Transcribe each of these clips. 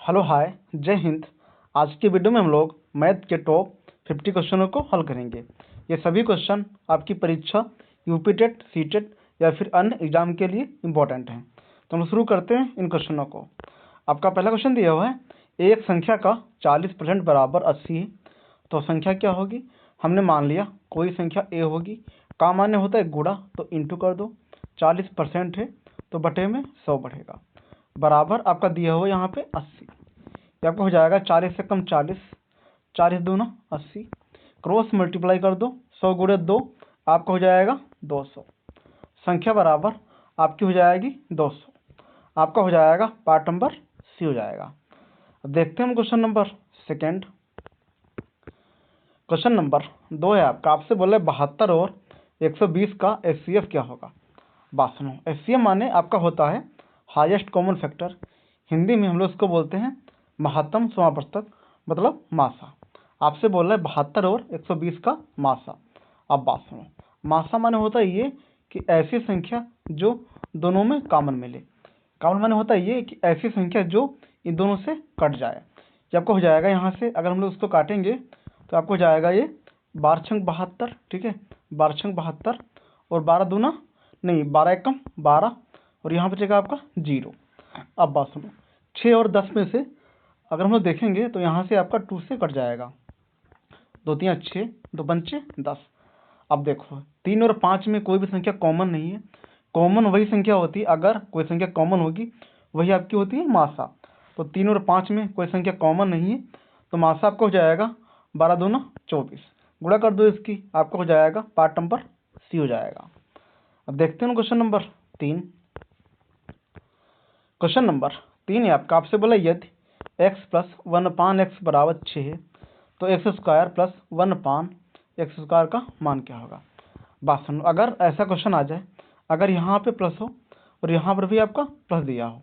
Hello hi जय हिंद। आज की वीडियो में हम लोग मैथ के टॉप 50 क्वेश्चनों को हल करेंगे। ये सभी क्वेश्चन आपकी परीक्षा यूपी टेट, सी टेट या फिर अन्य एग्जाम के लिए इम्पोर्टेंट हैं। तो हम शुरू करते हैं इन क्वेश्चनों को। आपका पहला क्वेश्चन दिया हुआ है, एक संख्या का 40% बराबर 80 है, तो संख्या क्या होगी। हमने मान लिया कोई संख्या ए होगी, का मान्य होता है गुणा, तो इंटू कर दो। 40% है तो बटे में 100 बढ़ेगा, बराबर आपका दिया हुआ यहाँ पे 80। ये आपका हो जाएगा 40 से कम 40, 40 दूना 80, क्रॉस मल्टीप्लाई कर दो, 100 गुणे 2 आपका हो जाएगा 200। संख्या बराबर आपकी हो जाएगी 200। आपका हो जाएगा पार्ट नंबर सी हो जाएगा। अब देखते हैं हम question number second. Question number 2 है आपका, आपसे बोले 72 और 120 का एचसीएफ क्या होगा। बात सुनो, एचसीएफ माने आपका होता है हाईएस्ट कॉमन फैक्टर। हिंदी में हम लोग इसको बोलते हैं महत्तम समापवर्तक, मतलब मासा। आपसे बोल रहा है 72 और 120 का मासा। अब बात सुनो, मासा माने होता है ये कि ऐसी संख्या जो दोनों में कॉमन मिले। कॉमन माने होता है ये कि ऐसी संख्या जो इन दोनों से कट जाए। ये आपको हो जाएगा यहाँ से, अगर हम लोग इसको काटेंगे तो आपको हो जाएगा ये 12 छंग 72, ठीक है, 12 छंग 72 और 12 दूना नहीं 12 एकम 12 और यहाँ बचेगा आपका 0। अब बात सुनो, 6 और 10 में से अगर हम लोग देखेंगे तो यहाँ से आपका 2 से कट जाएगा, 2 3 6, 2 पंचे 10। अब देखो 3 और 5 में कोई भी संख्या कॉमन नहीं है। कॉमन वही संख्या होती है, अगर कोई संख्या कॉमन होगी वही आपकी होती है मासा। तो 3 और 5 में कोई संख्या कॉमन नहीं है, तो मासा आपको हो जाएगा 12 दूना 24। गुणा कर दो इसकी, आपको हो जाएगा पार्ट नंबर सी हो जाएगा। अब देखते हैं क्वेश्चन नंबर 3। क्वेश्चन नंबर 3 है आपका, आपसे बोला यदि x प्लस 1/x बराबर 6 है तो एक्स स्क्वायर प्लस 1/x² का मान क्या होगा। बात सुनो, अगर ऐसा क्वेश्चन आ जाए, अगर यहाँ पे प्लस हो और यहाँ पर भी आपका प्लस दिया हो,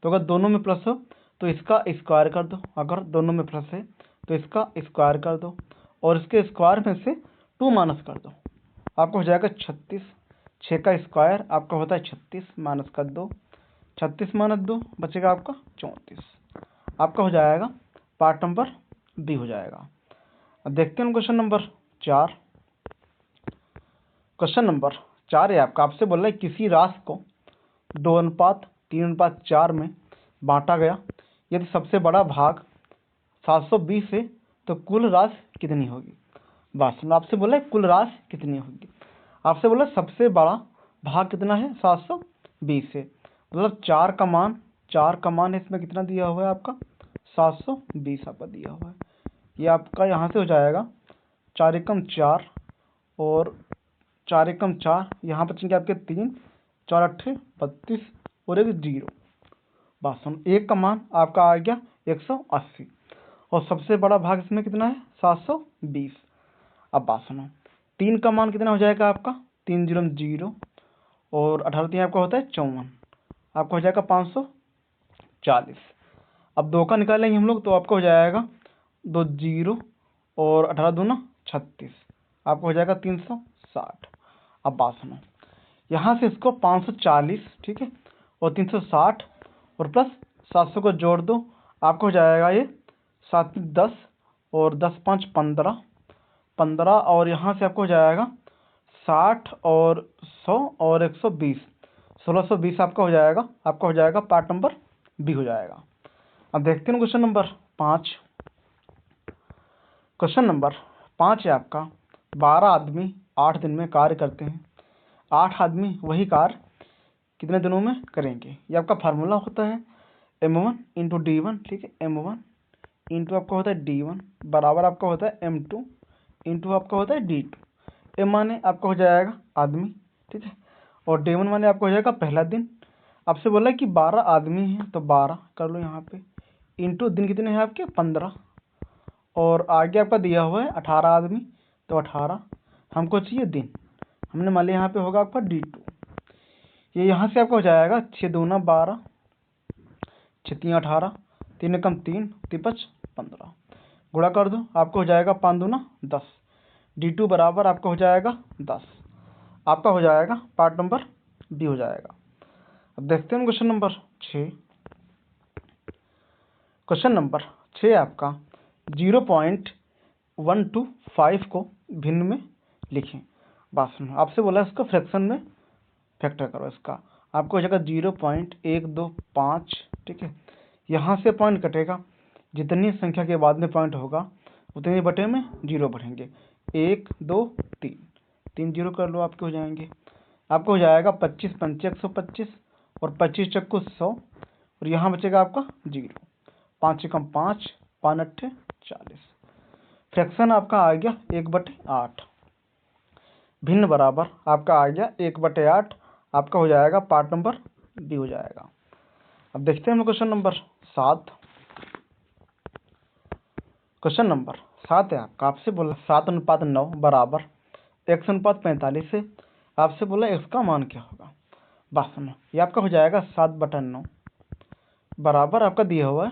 तो अगर दोनों में प्लस हो तो इसका स्क्वायर कर दो, अगर दोनों में प्लस है तो इसका स्क्वायर कर दो और इसके स्क्वायर में से 2 माइनस कर दो, आपको हो जाएगा 36। 6 का स्क्वायर आपका होता है 36, माइनस कर दो, 36 माइनस 2 बचेगा आपका 34। आपका हो जाएगा पार्ट नंबर बी हो जाएगा। अब देखते हैं क्वेश्चन नंबर 4। क्वेश्चन नंबर 4 है आपका, आपसे बोल रहा है किसी राशि को 2:3:4 में बांटा गया, यदि सबसे बड़ा भाग 720 है तो कुल राशि कितनी होगी। बात सुनो, आपसे बोला है कुल राशि कितनी होगी। आपसे बोला सबसे बड़ा भाग कितना है, 720 है, मतलब 4 का मान इसमें कितना दिया हुआ है आपका 720 आपका दिया हुआ है। ये आपका यहाँ से हो जाएगा 4 एकम 4 और 4 एकम 4, यहाँ बचेंगे आपके 3, 4 अट्ठे 32 और एक 0। बात सुनो, 1 का मान आपका आ गया 180 और सबसे बड़ा भाग इसमें कितना है 720। अब बात सुनो, 3 का मान कितना हो जाएगा आपका 3 0 0 और 18 3 आपका होता है 54, आपका हो जाएगा 540। अब 2 का निकालेंगे हम लोग तो आपका हो जाएगा 2 0 और 18 दूना 36, आपको हो जाएगा 360। अब बात सुनो, यहाँ से इसको 540, ठीक है, और 360 और प्लस 700 को जोड़ दो, आपको हो जाएगा ये 7 10 और 10 5 15 और यहाँ से आपको हो जाएगा 60 और 100 और 120, 1620 आपका हो जाएगा। आपका हो जाएगा पार्ट नंबर बी हो जाएगा। अब देखते हैं क्वेश्चन नंबर 5। क्वेश्चन नंबर 5 है आपका, 12 आदमी 8 दिन में कार्य करते हैं, 8 आदमी वही कार्य कितने दिनों में करेंगे। ये आपका फार्मूला होता है m1 इंटू d1, ठीक है, m1 इंटू आपका होता है d1 बराबर आपका होता है m2 इंटू आपका होता है d2। m माने आपका हो जाएगा आदमी, ठीक है, और d1 माने आपका हो जाएगा पहला दिन। आपसे बोला कि 12 आदमी हैं तो 12 कर लो यहाँ पे, इंटू दिन कितने हैं आपके 15, और आगे आपका दिया हुआ है 18 आदमी तो 18, हमको चाहिए दिन, हमने मान लिया यहाँ पे होगा आपका d2। ये यहाँ से आपका हो जाएगा 6 दूना 12, 6 3 18, 3 एकम 3, 3 5 15, गुणा कर दो, आपको हो जाएगा 5 दूना 10, d2 बराबर आपका हो जाएगा 10। आपका हो जाएगा पार्ट नंबर बी हो जाएगा। अब देखते हैं क्वेश्चन नंबर 6। क्वेश्चन नंबर 6 आपका 0.125 को भिन्न में लिखें। बात सुनो, आपसे बोला इसको फ्रैक्शन में फैक्टर करो। इसका आपको हो जाएगा 0.125, ठीक है। यहाँ से पॉइंट कटेगा, जितनी संख्या के बाद में पॉइंट होगा उतने बटे में जीरो बढ़ेंगे। 1 2 3, 3 जीरो कर लो, आपके हो जाएंगे। आपको हो जाएगा 25 पंचे 125 और 25 चक्कू 100 और यहाँ बचेगा आपका 0। 5 एकम 5, 5 अट्ठे 40। फ्रैक्शन आपका आ गया 1/8। भिन्न बराबर आपका आ गया 1/8। आपका हो जाएगा पार्ट नंबर बी हो जाएगा। अब देखते हैं हम क्वेश्चन नंबर 7। क्वेश्चन नंबर 7 है आपका, आपसे बोला 7:9 बराबर x/45 से आपसे बोला x का मान क्या होगा। बात सुनो, ये आपका हो जाएगा 7/9 बराबर आपका दिया हुआ है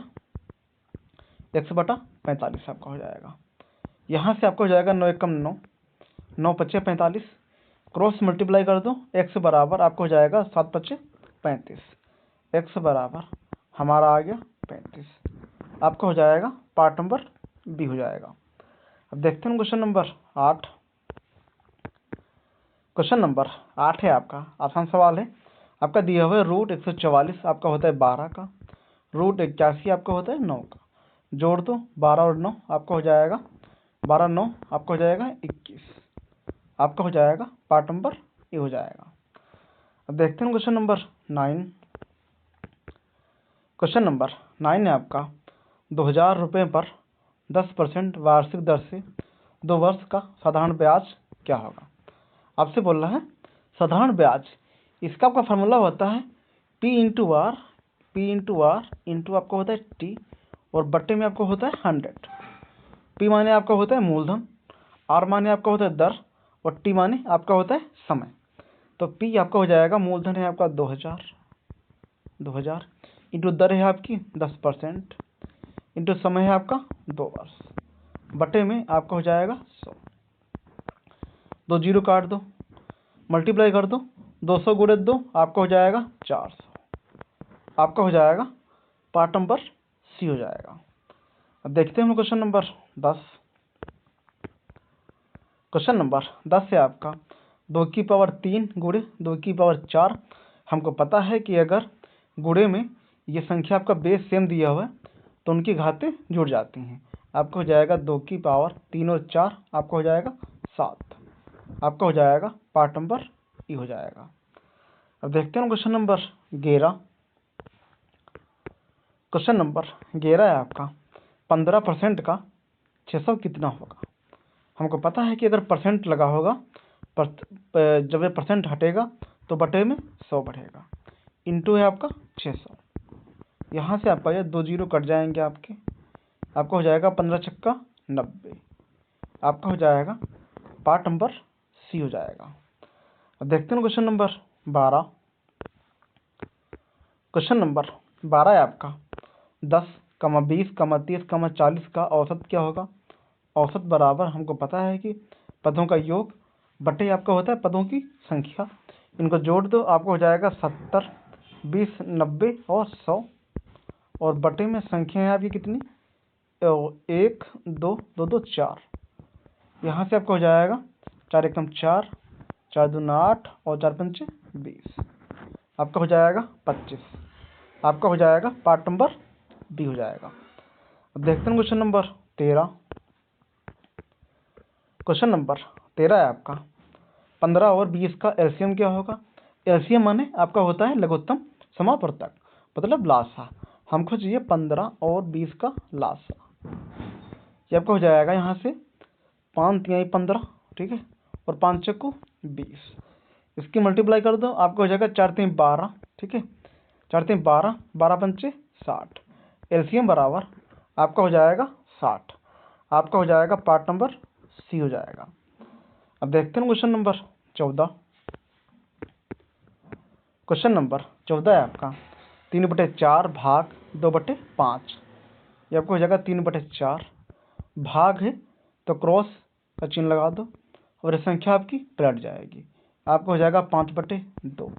x/45 आपका हो जाएगा। यहाँ से आपका हो जाएगा 9 एकम 9, 9 पच्चे 45, क्रॉस मल्टीप्लाई कर दो। x बराबर आपको हो जाएगा 7 पच्चे 35, x बराबर हमारा आ गया 35। आपका हो जाएगा पार्ट नंबर बी हो जाएगा। अब देखते हैं क्वेश्चन नंबर 8। क्वेश्चन नंबर 8 है आपका, आसान सवाल है। आपका दिया हुआ है √144 आपका होता है 12 का, √81 आपका होता है 9 का। जोड़ दो 12 और 9 आपका हो जाएगा 12 9 आपका हो जाएगा 21। आपका हो जाएगा पार्ट नंबर ए हो जाएगा। अब देखते हैं क्वेश्चन नंबर 9। क्वेश्चन नंबर 9 है आपका 2000 रुपये पर 10% वार्षिक दर से 2 वर्ष का साधारण ब्याज क्या होगा। आपसे बोल रहा है साधारण ब्याज, इसका आपका फार्मूला होता है P इंटू आर इंटू आपका होता है T और बट्टे में आपको होता है 100। P माने आपका होता है मूलधन, R माने आपका होता है दर और T माने आपका होता है समय। तो P आपका हो जाएगा मूलधन है आपका 2000 इंटू दर है आपकी 10% इंटू समय है आपका 2 वर्ष, बटे में आपका हो जाएगा 100। 2 जीरो काट दो, मल्टीप्लाई कर दो, 200 गुणे 2 आपका हो जाएगा 400। आपका हो जाएगा पार्ट नंबर सी हो जाएगा। अब देखते हैं हम क्वेश्चन नंबर 10। क्वेश्चन नंबर 10 है आपका 2 की पावर 3 गुणे 2 की पावर 4। हमको पता है कि अगर गुणे में ये संख्या आपका बेस सेम दिया हुआ है तो उनकी घातें जुड़ जाती हैं। आपका हो जाएगा 2 की पावर 3 और 4 आपका हो जाएगा 7। आपका हो जाएगा पार्ट नंबर ई हो जाएगा। अब देखते हैं क्वेश्चन नंबर 11। क्वेश्चन नंबर 11 है आपका 15% का 600 कितना होगा। हमको पता है कि अगर परसेंट लगा होगा जब ये परसेंट हटेगा तो बटे में 100 बढ़ेगा, इंटू है आपका 600। यहाँ से आपका ये 2 जीरो कट जाएंगे आपके, आपका हो जाएगा 15 छक्का 90। आपका हो जाएगा पार्ट नंबर सी हो जाएगा। अब देखते हैं क्वेश्चन नंबर 12। क्वेश्चन नंबर 12 है आपका 10, 20, 30, 40 का औसत क्या होगा। औसत बराबर हमको पता है कि पदों का योग बटे आपका होता है पदों की संख्या। इनको जोड़ दो, आपको हो जाएगा 70, 20, 90 और 100 और बटे में संख्या है आपकी कितनी 1 2 2 2 4। यहाँ से आपको हो जाएगा 4 एकम 4, 4 दूना 8 और 4 पंचे 20। आपका हो जाएगा 25। आपका हो जाएगा पार्ट नंबर डी हो जाएगा। अब देखते हैं क्वेश्चन नंबर 13। क्वेश्चन नंबर 13 है आपका 15 और 20 का एलसीएम क्या होगा। एलसीएम माने आपका होता है लघुत्तम समापवर्तक, मतलब लासा। हमको चाहिए 15 और 20 का लासा। ये आपका हो जाएगा यहाँ से 5 तिहाई 15, ठीक है, और 5 चक्कू 20। इसकी मल्टीप्लाई कर दो, आपको हो जाएगा 4 तिहाई 12, ठीक है, 4 तिहाई 12, 12 पंचे 60। एलसीएम बराबर आपका हो जाएगा 60। आपका हो जाएगा पार्ट नंबर सी हो जाएगा। अब देखते हैं क्वेश्चन नंबर 14। क्वेश्चन नंबर 14 है आपका 3/4 भाग 2/5। ये आपको हो जाएगा 3/4, भाग है तो क्रॉस का चिन्ह लगा दो और ये संख्या आपकी पलट जाएगी। आपको हो जाएगा 5/2,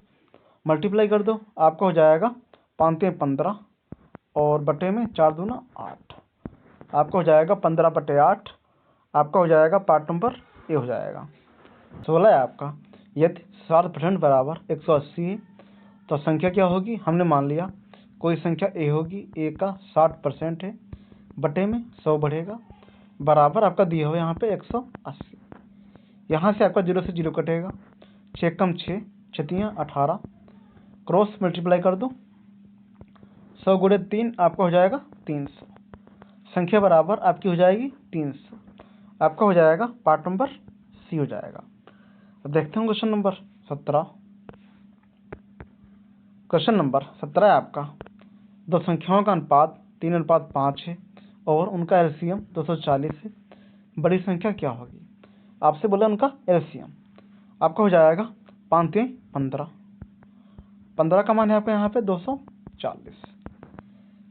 मल्टीप्लाई कर दो, आपको हो जाएगा 5 तिहाई 15, और बटे में 4 दूना 8, आपका हो जाएगा 15/8, आपका हो जाएगा पार्ट नंबर ए हो जाएगा। 16 है आपका, यदि 60% बराबर 180 है तो संख्या क्या होगी, हमने मान लिया कोई संख्या ए होगी, ए का 60% है, बटे में 100 बढ़ेगा, बराबर आपका दिया हुआ यहाँ पे 180। यहाँ से आपका 0 से 0 कटेगा, 6 कम 6, 6 18, क्रॉस मल्टीप्लाई कर दो, 100 गुणे 3 आपका हो जाएगा 300, संख्या बराबर आपकी हो जाएगी 300, आपका हो जाएगा पार्ट नंबर सी हो जाएगा। अब देखते हैं क्वेश्चन नंबर 17। क्वेश्चन नंबर 17 है आपका, दो संख्याओं का अनुपात 3:5 है और उनका एलसीएम 240 है, बड़ी संख्या क्या होगी। आपसे बोला उनका एलसीएम, आपका हो जाएगा 5 3 15, 15 का मान है आपका यहाँ पे 240,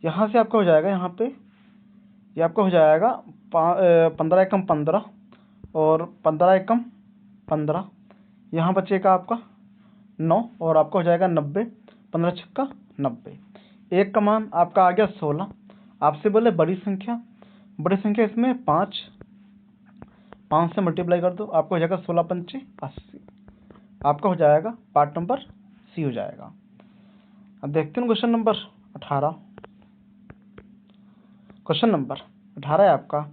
यहाँ से आपका हो जाएगा यहाँ पे ये आपका हो जाएगा 15 एकम 15 और 15 एकम 15, यहाँ बचेगा आपका 9 और आपका हो जाएगा 90, 15 छक्का 90, एक का मान आपका आ गया 16। आपसे बोले बड़ी संख्या इसमें 5 से मल्टीप्लाई कर दो, आपको हो जाएगा 16 पंचे 80, आपका हो जाएगा पार्ट नंबर सी हो जाएगा। अब देखते हैं क्वेश्चन नंबर 18। क्वेश्चन नंबर 18 है आपका,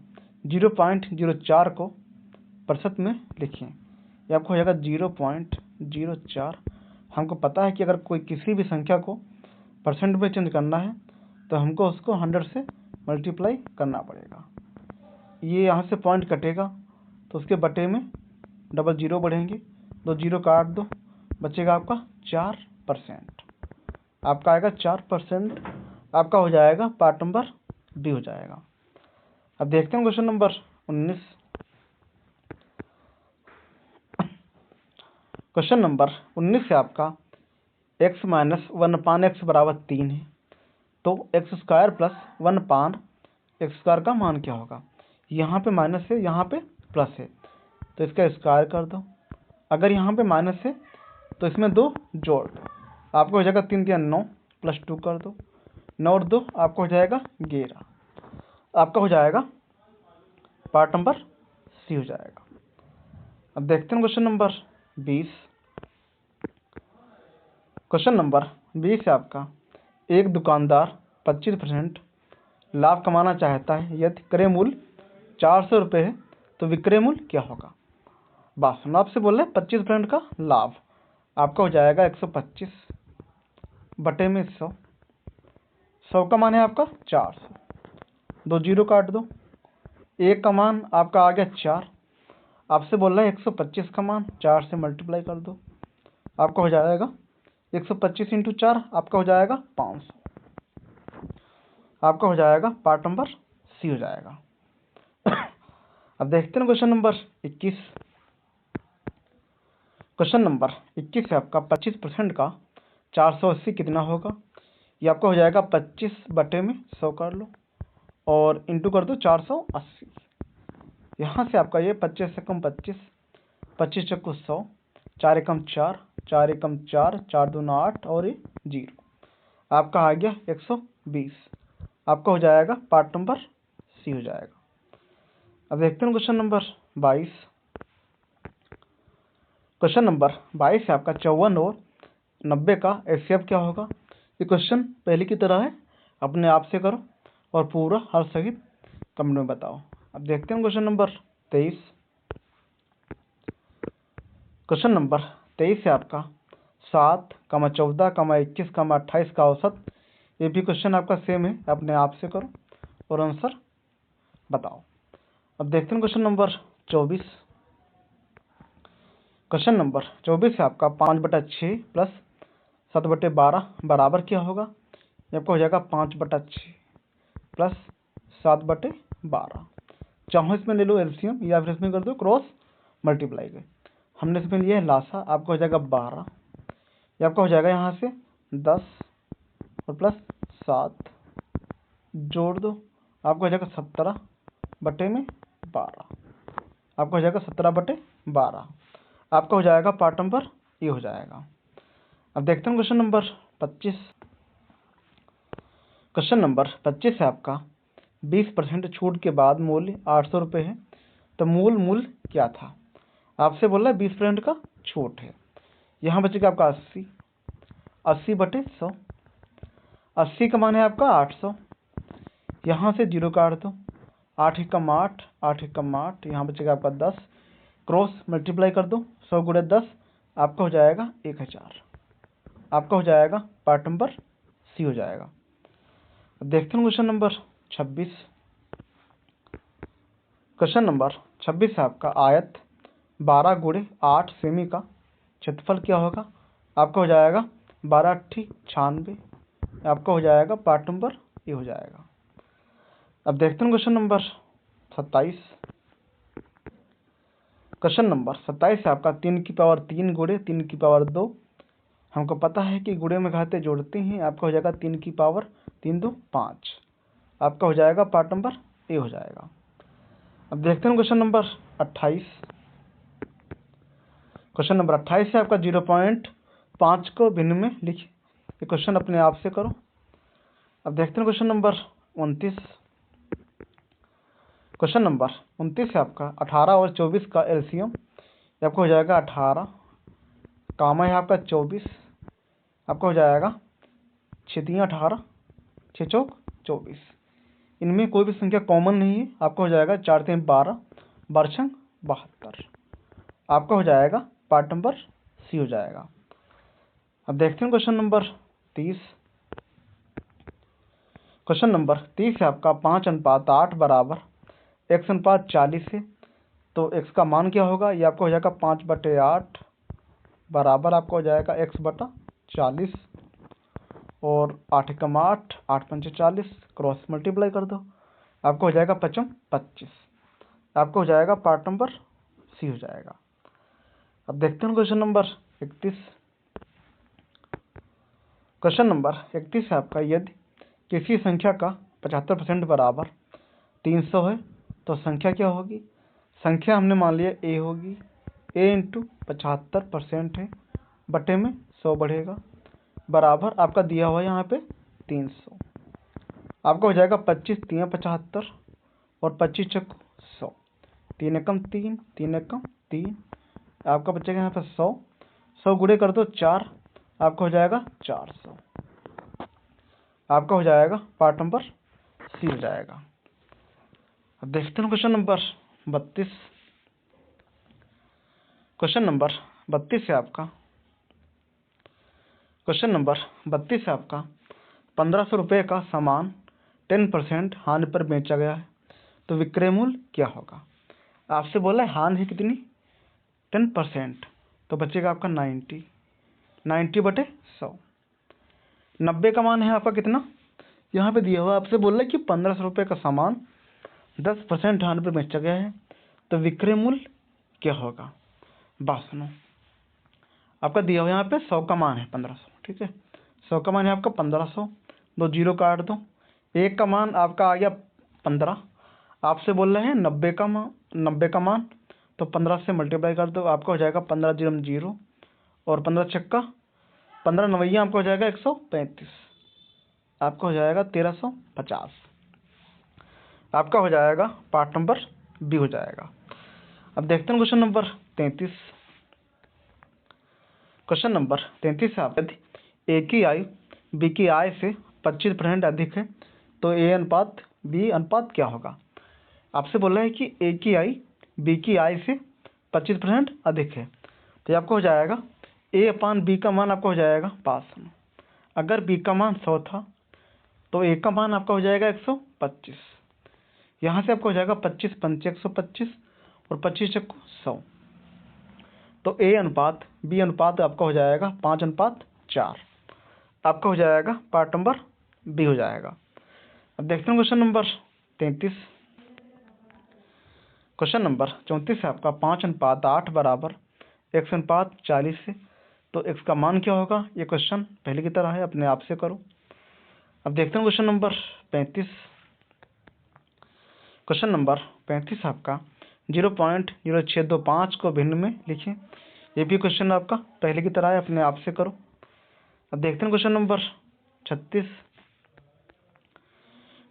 0.04 को प्रतिशत में लिखिए। ये आपको हो जाएगा 0.04। हमको पता है कि अगर कोई किसी भी संख्या को परसेंट में चेंज करना है तो हमको उसको 100 से मल्टीप्लाई करना पड़ेगा। ये यहाँ से पॉइंट कटेगा तो उसके बटे में डबल 0 बढ़ेंगे, 2 0 काट दो, बचेगा आपका 4%, आपका आएगा 4%, आपका हो जाएगा पार्ट नंबर बी हो जाएगा। अब देखते हैं क्वेश्चन नंबर 19। क्वेश्चन नंबर 19 से आपका x - 1/x बराबर 3 है, तो x² प्लस 1/x² का मान क्या होगा। यहाँ पे माइनस है, यहाँ पे प्लस है, तो इसका स्क्वायर कर दो। अगर यहाँ पे माइनस है तो इसमें 2 जोड़ दो, आपको हो जाएगा 3 3 9 प्लस 2 कर दो, 9 और 2 आपको हो जाएगा 11, आपका हो जाएगा पार्ट नंबर सी हो जाएगा। अब देखते हैं क्वेश्चन नंबर 20। क्वेश्चन नंबर 20 है आपका, एक दुकानदार 25% लाभ कमाना चाहता है, यदि क्रय मूल्य 400 रुपये है तो विक्रय मूल्य क्या होगा। बस हम आपसे बोल रहे हैं 25% का लाभ, आपका हो जाएगा 125 बटे में 100, 100 का मान है आपका 400, 2 0 काट दो, एक का मान आपका आ गया 4, आपसे बोल रहे हैं 125 का मान 4 से मल्टीप्लाई कर दो, आपका हो जाएगा 125 × 4, आपका हो जाएगा 500, आपका हो जाएगा पार्ट नंबर सी हो जाएगा। अब देखते हैं क्वेश्चन नंबर 21। क्वेश्चन नंबर 21 है आपका, 25% का 480 कितना होगा। ये आपका हो जाएगा 25 बटे में 100 कर लो और इंटू कर दो 480, यहाँ से आपका ये 25 से कम 25, 25 चक्कू 100, 4 एकम 4, 4 एकम 4, 4 दूना 8 और ये 0, आपका आ गया 120, आपका हो जाएगा पार्ट नंबर सी हो जाएगा। अब देखते हैं क्वेश्चन नंबर 22। क्वेश्चन नंबर 22 है आपका, 54 और 90 का एचसीएफ क्या होगा। ये क्वेश्चन पहले की तरह है, अपने आप से करो और पूरा हर सहित कमेंट में बताओ। अब देखते हैं क्वेश्चन नंबर 23। क्वेश्चन नंबर 23 है आपका, 7, 14, 21, 28 का औसत। ये भी क्वेश्चन आपका सेम है, अपने आप से करो और आंसर बताओ। अब देखते हैं क्वेश्चन नंबर 24। क्वेश्चन नंबर 24 है आपका, 5/6 प्लस 7/12 बराबर क्या होगा। ये आपका हो जाएगा 5/6 प्लस 7/12, चाहो इसमें ले लो एलसीएम या फिर इसमें कर दो क्रॉस मल्टीप्लाई के, हमने इसमें लिया है लासा, आपका हो जाएगा 12, ये आपका हो जाएगा यहाँ से 10 और प्लस 7 जोड़ दो, आपको हो जाएगा 17/12, आपका हो जाएगा 17/12, आपका हो जाएगा पार्ट नंबर ये हो जाएगा। अब देखते हैं क्वेश्चन नंबर 25। क्वेश्चन नंबर 25 है आपका 20% छूट के बाद मूल्य 800 रुपये है, तो मूल मूल्य क्या था। आपसे बोला 20% का छूट है। यहाँ बचेगा आपका 80, 80/100, 80 का मान है आपका 800, यहाँ से 0 काट दो, 8 एकम 8, 8 एकम 8, यहाँ बचेगा आपका 10, क्रॉस मल्टीप्लाई कर दो, 100 × 10 आपका हो जाएगा 1000, आपका हो जाएगा पार्ट नंबर सी हो जाएगा। अब देखते हैं क्वेश्चन नंबर 26। क्वेश्चन नंबर 26 है आपका आयत 12 × 8 सेमी का क्षेत्रफल क्या होगा। आपका हो जाएगा 12 × 96, आपका हो जाएगा पार्ट नंबर ए हो जाएगा। अब देखते हैं क्वेश्चन नंबर 27। क्वेश्चन नंबर 27 है आपका 3 की पावर 3 × 3 की पावर 2। हमको पता है कि गुणे में घाते जोड़ते हैं। आपका हो जाएगा 3 की पावर 3 2 5, आपका हो जाएगा पार्ट नंबर ए हो जाएगा। अब देखते हैं क्वेश्चन नंबर 28। क्वेश्चन नंबर 28 है आपका 0.5 को भिन्न में लिखिए। ये क्वेश्चन अपने आप से करो। अब देखते हैं क्वेश्चन नंबर 29। क्वेश्चन नंबर 29 है आपका 18 और 24 का एलसीएम, आपका हो जाएगा 18, कामा है आपका 24, आपका हो जाएगा 6 × 18, 6 चौक 24। इनमें कोई भी संख्या कॉमन नहीं है। आपका हो जाएगा 4 × 3 12, 12 × 72, आपका हो जाएगा पार्ट नंबर सी हो जाएगा। अब देखते हैं क्वेश्चन नंबर 30। क्वेश्चन नंबर 30 है आपका 5:8 बराबर x/40 है, तो x का मान क्या होगा। ये आपका हो जाएगा 5/8 बराबर आपका हो जाएगा x/40 और 8 एकम 8, 8 × 5 = 40, क्रॉस मल्टीप्लाई कर दो, आपको हो जाएगा 5 × 25, आपको हो जाएगा पार्ट नंबर सी हो जाएगा। अब देखते हैं क्वेश्चन नंबर 31। क्वेश्चन नंबर 31 है आपका यदि किसी संख्या का 75% बराबर 300 है, तो संख्या क्या होगी। संख्या हमने मान लिया ए होगी, ए × 75% है, बटे में 100 बढ़ेगा, बराबर आपका दिया हुआ है यहाँ पे 300, आपका हो जाएगा 25 × 3 = 75 और 25 चौक 100, 3 एकम 3, 3 एकम 3, आपका बचेगा यहाँ पे 100, 100 गुणे कर दो 4, आपका हो जाएगा 400, आपका हो जाएगा पार्ट नंबर सी हो जाएगा। अब देखते हैं क्वेश्चन नंबर 32। क्वेश्चन नंबर 32 है आपका, क्वेश्चन नंबर 32 है आपका 1500 रुपये का सामान 10% हानि पर बेचा गया है, तो विक्रय मूल्य क्या होगा। आपसे बोला है हानि है कितनी 10%, तो बचेगा आपका 90, 90/100। 90 का मान है आपका कितना, यहाँ पे दिया हुआ आपसे बोल रहा है कि 1500 रुपये का सामान 10% हानि पर बेचा गया है, तो विक्रय मूल्य क्या होगा। बात सुनो, आपका दिया हुआ यहाँ पे 100 का मान है 1500, ठीक है, 100 का मान है आपका 1500, 2 0 काट दो, 1 का मान आपका आ गया 15, आपसे बोल रहे हैं 90 का मान, तो 15 से मल्टीप्लाई कर दो, आपका हो जाएगा 15 0 0 और 15 छक्का 15 नवैया, आपका हो जाएगा 135, आपका हो जाएगा 1350, आपका हो जाएगा पार्ट नंबर बी हो जाएगा। अब देखते हैं क्वेश्चन नंबर 33। क्वेश्चन नंबर 33 है आप यदि ए की आय बी की आय से 25% अधिक है, तो ए अनुपात बी अनुपात क्या होगा। आपसे बोला है कि ए की आय बी की आय से 25% अधिक है, तो आपको हो जाएगा A/B का मान आपका हो जाएगा 500। अगर बी का मान 100 था, तो ए का मान आपका हो जाएगा 125, यहाँ से आपका हो जाएगा 25 × 5 = 125 और 25 चौक 100, तो ए अनुपात बी अनुपात आपका हो जाएगा 5:4, आपका हो जाएगा पार्ट नंबर बी हो जाएगा। अब देखते हैं क्वेश्चन नंबर 33। क्वेश्चन नंबर 34 है आपका 5:8 बराबर x/40 है, तो x का मान क्या होगा। ये क्वेश्चन पहले की तरह है, अपने आप से करो। अब देखते हैं क्वेश्चन नंबर 35। क्वेश्चन नंबर 35 आपका 0.0625 को भिन्न में लिखें। ये भी क्वेश्चन आपका पहले की तरह है, अपने आप से करो। अब देखते हैं क्वेश्चन नंबर 36।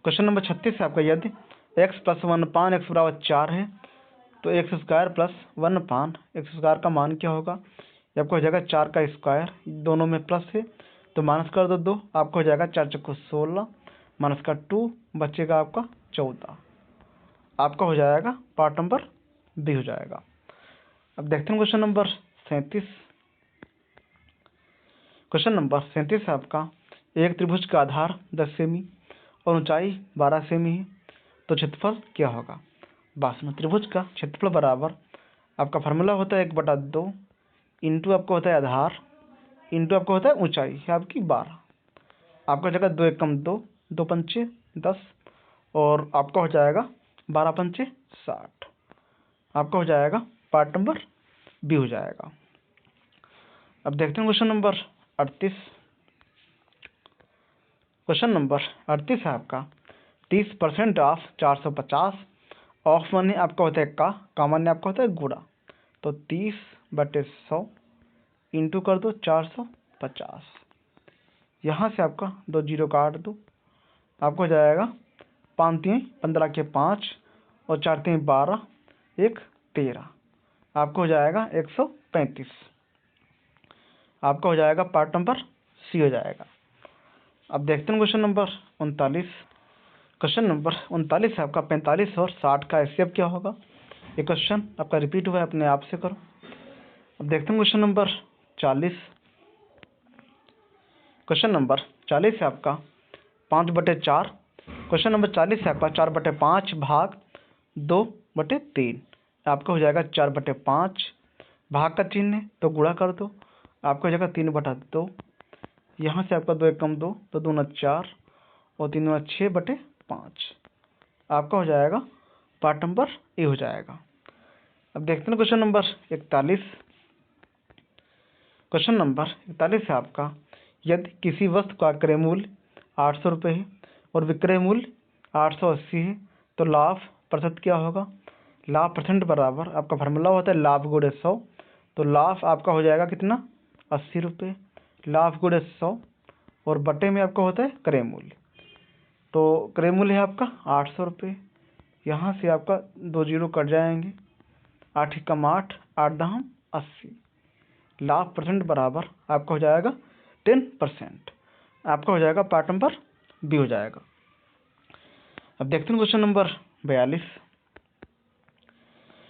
क्वेश्चन नंबर 36 है आपका, यदि x प्लस 1 पान एक्स बराबर 4 है तो एक्स स्क्वायर प्लस 1 पान एक्स स्क्वायर का मान क्या होगा। ये आपको हो जाएगा 4 का स्क्वायर, दोनों में प्लस है तो माइनस कर दो 2, आपको हो जाएगा 4 चक्को 16 माइनस का 2 बचेगा आपका 14। आपका हो जाएगा पार्ट नंबर बी हो जाएगा। अब देखते हैं क्वेश्चन नंबर 37। क्वेश्चन नंबर 37 है आपका, एक त्रिभुज का आधार 10 सेमी और ऊंचाई 12 सेमी है तो क्षेत्रफल क्या होगा। बासना त्रिभुज का क्षेत्रफल बराबर आपका फार्मूला होता है 1/2 इंटू आपको होता है आधार इंटू आपको होता है ऊंचाई है आपकी 12। आपका जगह 2 एकम 2, 2 पंचे 10 और आपका हो जाएगा 12 पंचे 60। आपका हो जाएगा पार्ट नंबर बी हो जाएगा। अब देखते हैं क्वेश्चन नंबर 38। क्वेश्चन नंबर 38 है आपका, 30% ऑफ 450 ऑफ माने आपका होता है का माने आपका होता है गुणा, तो 30/100 इंटू कर दो 450। यहाँ से आपका 2 जीरो काट दो, आपको हो जाएगा 5 3 15 के 5 और 4 3 12 1 13। आपको हो जाएगा 135। आपका हो जाएगा पार्ट नंबर सी हो जाएगा। अब देखते हैं क्वेश्चन नंबर 39। क्वेश्चन नंबर 39 है आपका, 45 और 60 का एचसीएफ क्या होगा। ये क्वेश्चन आपका रिपीट हुआ है, अपने आप से करो। अब देखते हैं क्वेश्चन नंबर 40। क्वेश्चन नंबर 40 है आपका 5/4। क्वेश्चन नंबर 40 है आपका 4/5 भाग 2/3। आपका हो जाएगा 4/5, भाग का चिन्ह है तो गुणा कर दो, आपका हो जाएगा 3/2। यहाँ से आपका 2 एकम 2 तो 2 9 4 और 3 9 6/5। आपका हो जाएगा पार्ट नंबर ए हो जाएगा। अब देखते हैं क्वेश्चन नंबर 41। क्वेश्चन नंबर 41 है आपका, यदि किसी वस्तु का क्रय मूल्य 800 रुपये है और विक्रय मूल्य 880 है तो लाभ प्रतिशत क्या होगा। लाभ परसेंट बराबर आपका फार्मूला होता है लाभ गुणे 100, तो लाभ आपका हो जाएगा कितना 80 रुपये, लाभ गुणे 100 और बटे में आपका होता है क्रय मूल्य, तो क्रय मूल्य है आपका 800 रुपये। यहाँ से आपका 2 जीरो कट जाएंगे, 8 एकम 8 8 दहम 80। लाभ परसेंट बराबर आपका हो जाएगा 10%। आपका हो जाएगा पार्ट नंबर बी हो जाएगा। अब देखते हैं क्वेश्चन नंबर 42।